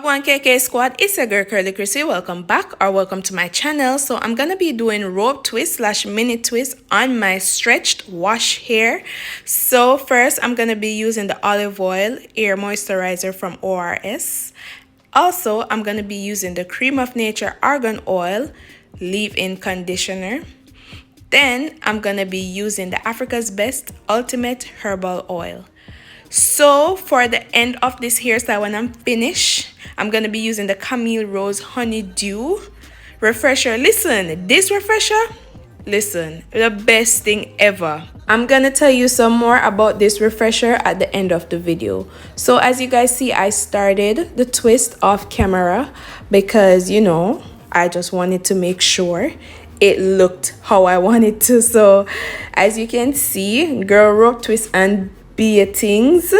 Wagwan KK squad, it's your girl Kurly Krissy. Welcome back or welcome to my channel. So I'm gonna be doing rope twist slash mini twist on my stretched wash hair. So first I'm gonna be using the olive oil hair moisturizer from ORS. Also I'm gonna be using the Cream of Nature argan oil leave-in conditioner. Then I'm gonna be using the Africa's Best Ultimate Herbal Oil. So for the end of this hairstyle, when I'm finished, I'm gonna be using the Camille Rose Honeydew refresher. Listen, this refresher, listen, the best thing ever. I'm gonna tell you some more about this refresher at the end of the video. So as you guys see, I started the twist off camera because, you know, I just wanted to make sure it looked how I wanted to. So as you can see, girl rope twist and beatings.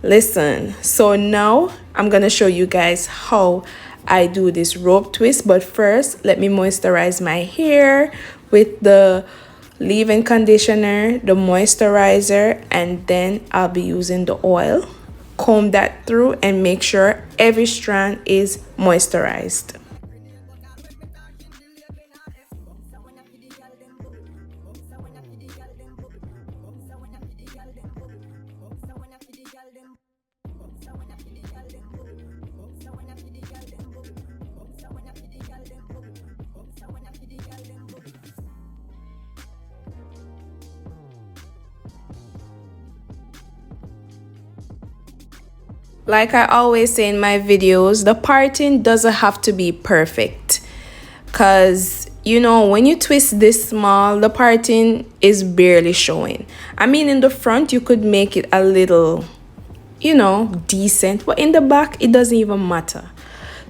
Listen, so now I'm gonna show you guys how I do this rope twist, but first let me moisturize my hair with the leave-in conditioner, the moisturizer, and then I'll be using the oil. Comb that through and make sure every strand is moisturized. Like I always say in my videos, the parting doesn't have to be perfect. Because, you know, when you twist this small, the parting is barely showing. I mean, in the front, you could make it a little, you know, decent. But in the back, it doesn't even matter.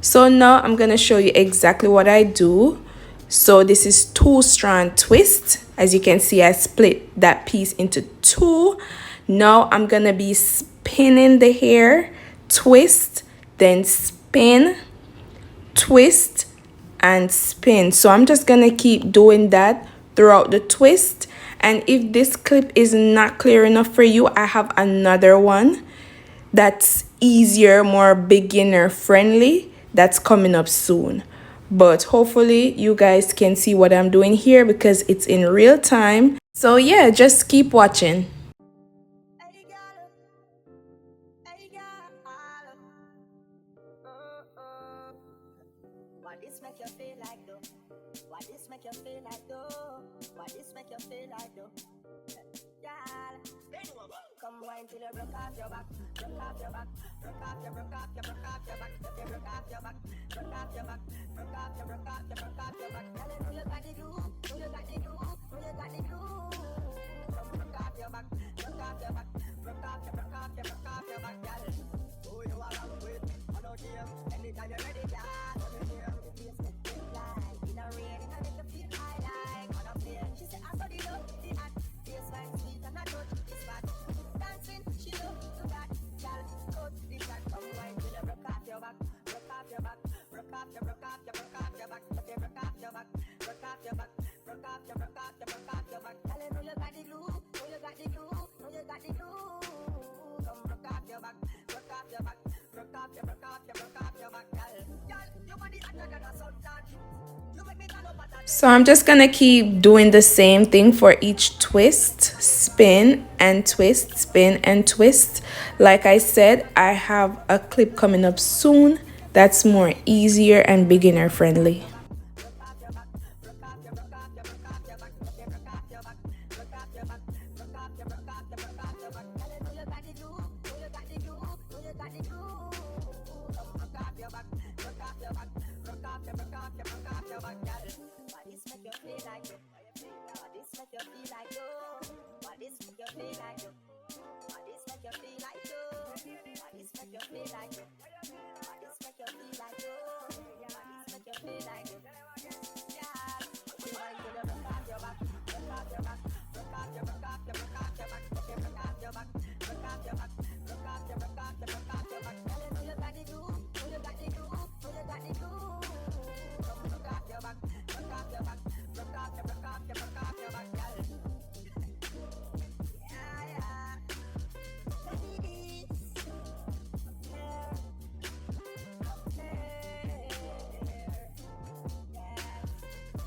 So now I'm going to show you exactly what I do. So this is 2-strand twist. As you can see, I split that piece into 2. Now I'm going to be spinning the hair. Twist, then spin, twist, and spin. So I'm just gonna keep doing that throughout the twist. And if this clip is not clear enough for you, I have another one that's easier, more beginner friendly, that's coming up soon. But hopefully you guys can see what I'm doing here because it's in real time. So yeah, just keep watching. What this make you feel like though? What this make you feel like though? What this make you feel like though? Y'all, come wine till you broke off your back, broke off your back, broke off your, broke off your, broke off your back, if you broke off your back, broke off your back, broke off your, broke off your, broke off your back. Tell them you got the glue, you got the glue, you got the glue. Come broke off your back, broke off your back, broke off your, broke off your, broke off your back, y'all. Who you are wrong with? I don't care. Anytime you're ready, y'all. So I'm just gonna keep doing the same thing for each twist. Spin and twist, spin and twist. Like I said, I have a clip coming up soon that's more easier and beginner friendly. Feel like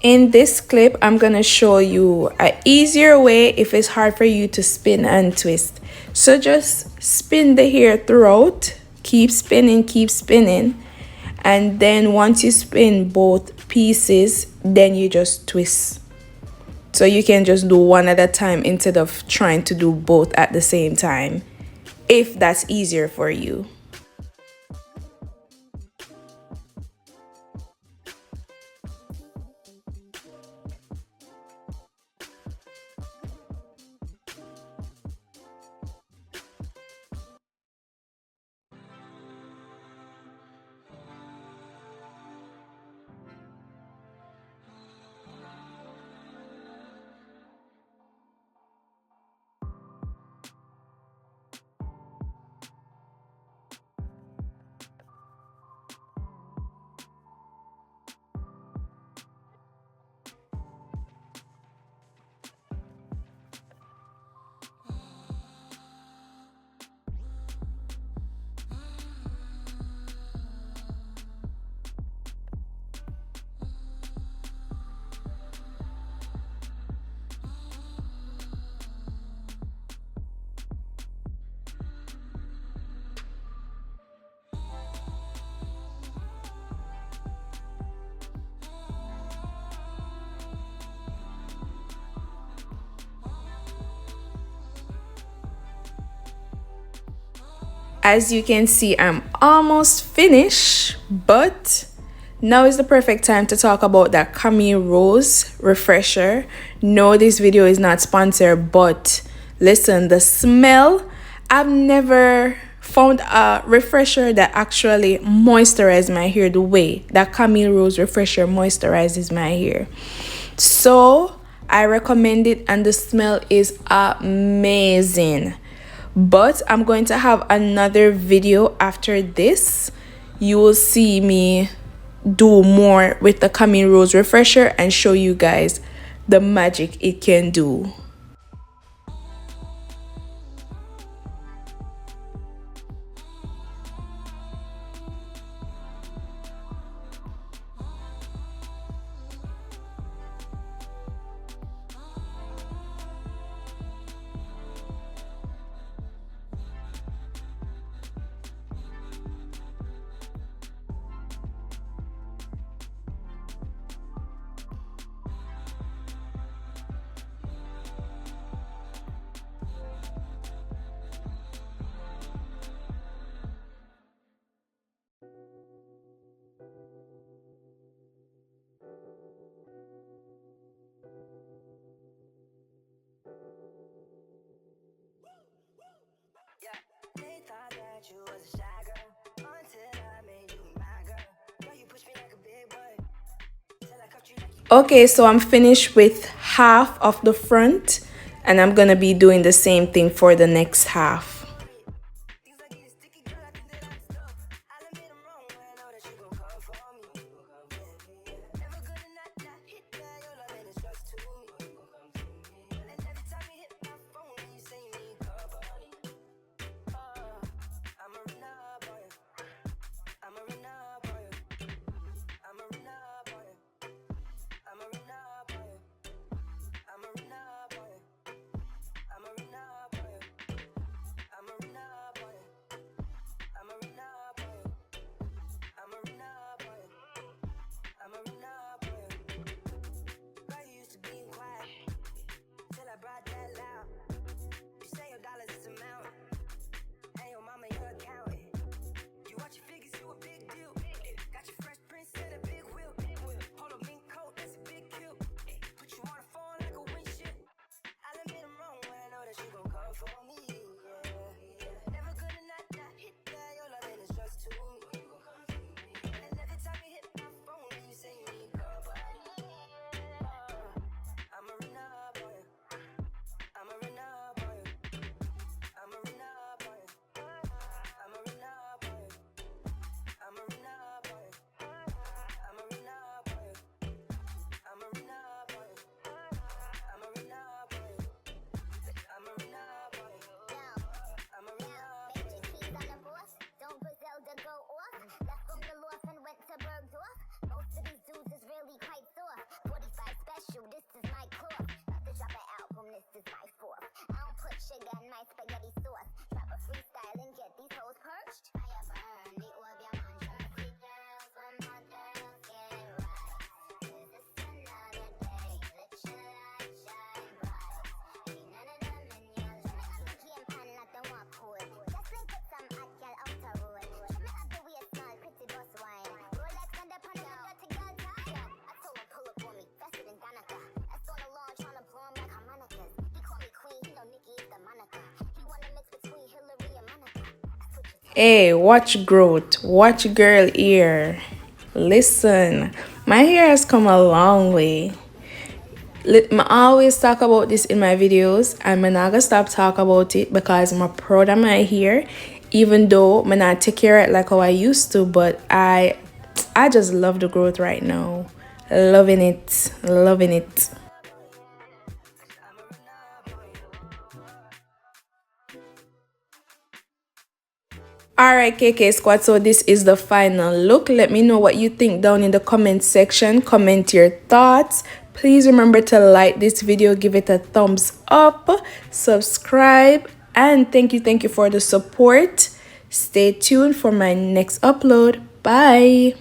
In this clip, I'm gonna show you an easier way if it's hard for you to spin and twist. So just spin the hair throughout, keep spinning, and then once you spin both pieces, then you just twist. So you can just do one at a time instead of trying to do both at the same time, if that's easier for you. As you can see, I'm almost finished, but now is the perfect time to talk about that CAMILLE Rose refresher. No, this video is not sponsored, but listen, the smell, I've never found a refresher that actually moisturizes my hair the way that CAMILLE Rose refresher moisturizes my hair. So I recommend it, and the smell is amazing. But I'm going to have another video after this. You will see me do more with the CAMILLE Rose refresher and show you guys the magic it can do. Yeah, they thought that you was a shy girl until I made you my girl. Girl, you push me like a big boy till I cuffed you like you. Okay, so I'm finished with half of the front, and I'm gonna be doing the same thing for the next half. Things like getting sticky, girl, I think that I just go. I'll admit I'm wrong, but I know that you gon' come for me. Never gonna not hit that, your love and it's just to me. And every time you hit my phone, you say you need company. I'm a run up on you. I'm a run up on you. I'm a run up on you. I'm a run up on you. I'm a run up on you. I'm a run up on you. Hey, watch growth. Watch girl ear. Listen, my hair has come a long way. I always talk about this in my videos, and I'm not gonna stop talk about it because I'm proud of my hair. Even though I'm not take care of it like how I used to, but I just love the growth right now. Loving it, loving it. Alright, KK Squad, so this is the final look. Let me know what you think down in the comment section. Comment your thoughts. Please remember to like this video, give it a thumbs up, subscribe, and thank you for the support. Stay tuned for my next upload. Bye.